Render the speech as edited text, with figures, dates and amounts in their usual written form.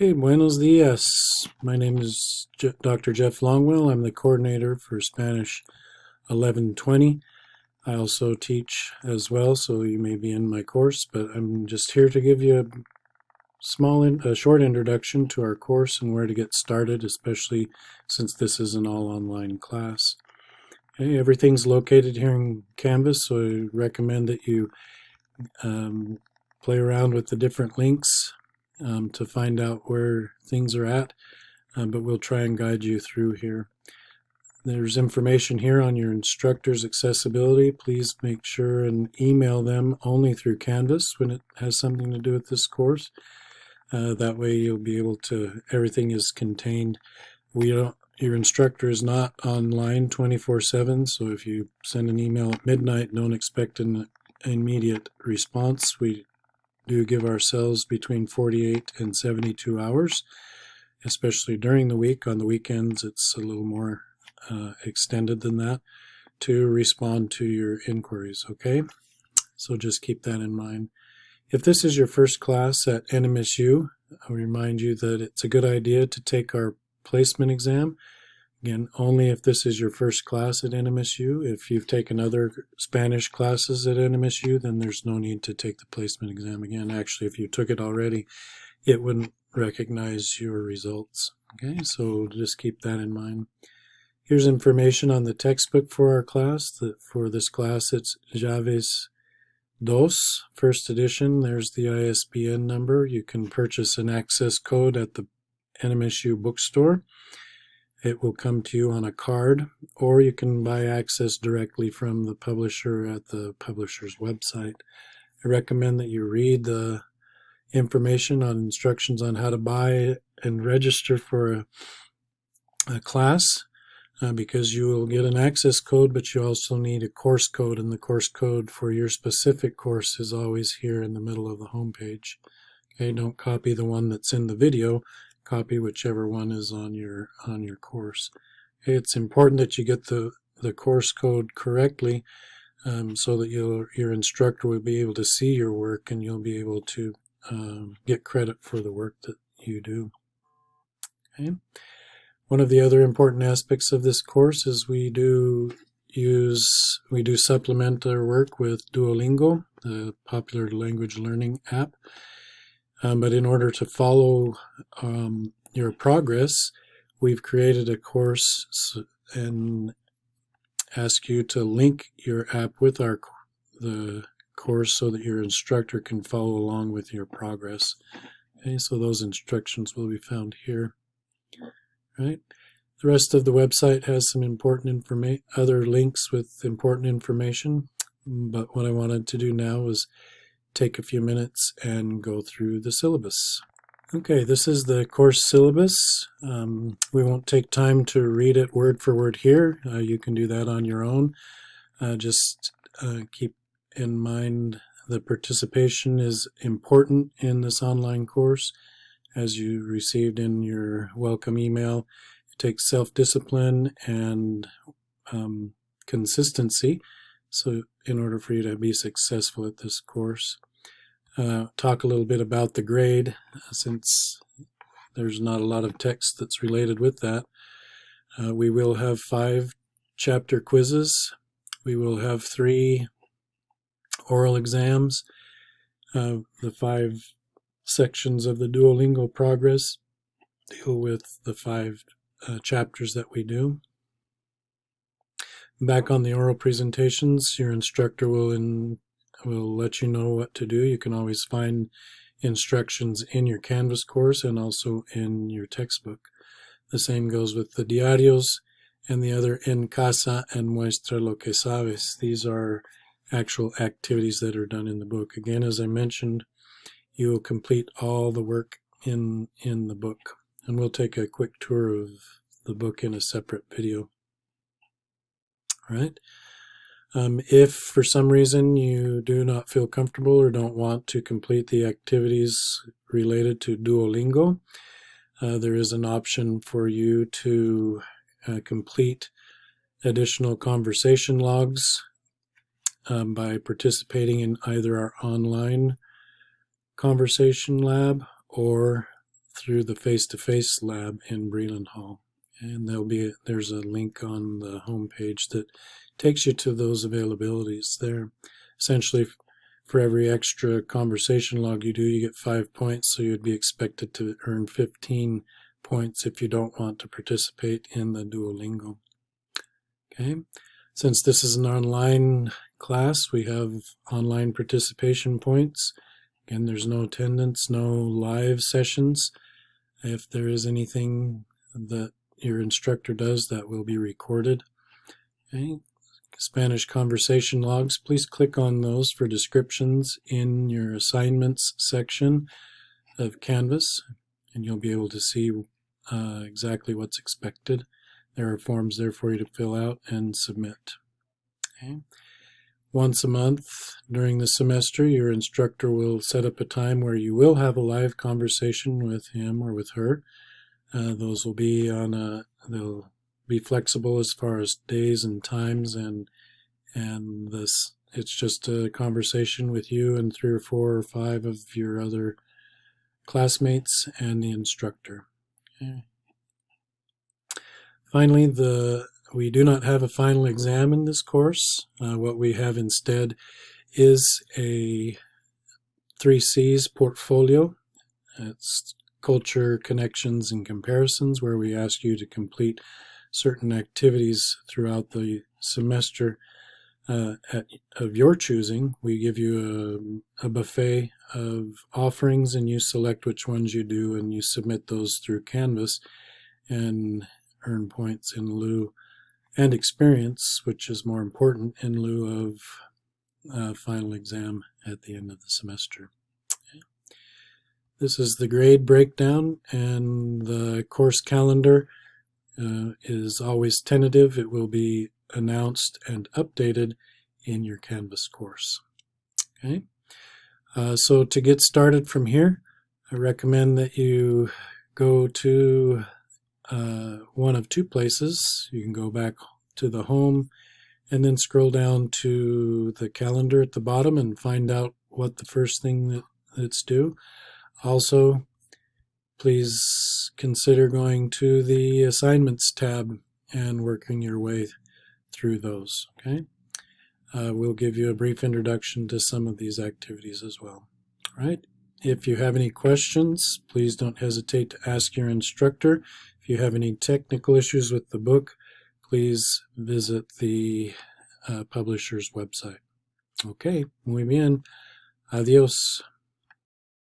Okay, buenos dias. My name is Dr. Jeff Longwell. I'm the coordinator for Spanish 1120. I also teach as well, so you may be in my course, but I'm just here to give you a short introduction to our course and where to get started, especially since this is an all-online class. Okay, everything's located here in Canvas, so I recommend that you play around with the different links to find out where things are at, but we'll try and guide you through here. There's information here on your instructor's accessibility. Please make sure and email them only through Canvas when it has something to do with this course. That way you'll be able to, everything is contained. Your instructor is not online 24/7, so if you send an email at midnight, don't expect an immediate response. We do give ourselves between 48 and 72 hours, especially during the week. On the weekends, it's a little more extended than that to respond to your inquiries, okay? So just keep that in mind. If this is your first class at NMSU, I'll remind you that it's a good idea to take our placement exam. Again, only if this is your first class at NMSU. If you've taken other Spanish classes at NMSU, then there's no need to take the placement exam again. Actually, if you took it already, it wouldn't recognize your results. Okay, so just keep that in mind. Here's information on the textbook for our class. For this class, it's Llaves 2, first edition. There's the ISBN number. You can purchase an access code at the NMSU bookstore. It will come to you on a card, or you can buy access directly from the publisher at the publisher's website. I recommend that you read the information on instructions on how to buy and register for a class, because you will get an access code, but you also need a course code, and the course code for your specific course is always here in the middle of the home page. Okay, don't copy the one that's in the video. Copy whichever one is on your course. Okay, it's important that you get the course code correctly, so that your instructor will be able to see your work and you'll be able to get credit for the work that you do. Okay. One of the other important aspects of this course is we do supplement our work with Duolingo, the popular language learning app. But in order to follow your progress, we've created a course and ask you to link your app with the course so that your instructor can follow along with your progress. Okay, so those instructions will be found here. Right. The rest of the website has some important other links with important information, but what I wanted to do now was take a few minutes and go through the syllabus. Okay, this is the course syllabus. We won't take time to read it word for word here. You can do that on your own. Just keep in mind the participation is important in this online course. As you received in your welcome email, it takes self-discipline and consistency. So in order for you to be successful at this course, talk a little bit about the grade, since there's not a lot of text that's related with that. We will have 5 chapter quizzes. We will have 3 oral exams. The 5 sections of the Duolingo progress deal with the 5 chapters that we do. Back on the oral presentations, your instructor will let you know what to do. You can always find instructions in your Canvas course and also in your textbook. The same goes with the diarios and the other En Casa and Muestra lo que sabes. These are actual activities that are done in the book. Again, as I mentioned, you will complete all the work in the book. And we'll take a quick tour of the book in a separate video. All right. If for some reason you do not feel comfortable or don't want to complete the activities related to Duolingo, there is an option for you to complete additional conversation logs by participating in either our online conversation lab or through the face-to-face lab in Breland Hall. And there's a link on the home page that takes you to those availabilities there. Essentially, for every extra conversation log you do, you get 5 points, so you'd be expected to earn 15 points if you don't want to participate in the Duolingo. Okay, since this is an online class, we have online participation points. Again, there's no attendance, no live sessions. If there is anything that your instructor does, that will be recorded. Okay. Spanish conversation logs, please click on those for descriptions in your assignments section of Canvas, and you'll be able to see exactly what's expected. There are forms there for you to fill out and submit. Okay. Once a month during the semester, your instructor will set up a time where you will have a live conversation with him or with her. Those will be they'll be flexible as far as days and times, and it's just a conversation with you and 3 or 4 or 5 of your other classmates and the instructor. Okay. Finally, we do not have a final exam in this course. What we have instead is a 3 C's portfolio. It's culture, connections, and comparisons, where we ask you to complete certain activities throughout the semester of your choosing. We give you a buffet of offerings, and you select which ones you do, and you submit those through Canvas and earn points in lieu, and experience, which is more important, in lieu of final exam at the end of the semester. Okay. This is the grade breakdown, and the course calendar is always tentative. It will be announced and updated in your Canvas course. Okay. So to get started from here, I recommend that you go to one of 2 places. You can go back to the home and then scroll down to the calendar at the bottom and find out what the first thing that's due. Also, please consider going to the assignments tab and working your way through those. Okay, we'll give you a brief introduction to some of these activities as well. All right. If you have any questions, please don't hesitate to ask your instructor. If you have any technical issues with the book, please visit the publisher's website. Okay, muy bien. Adiós.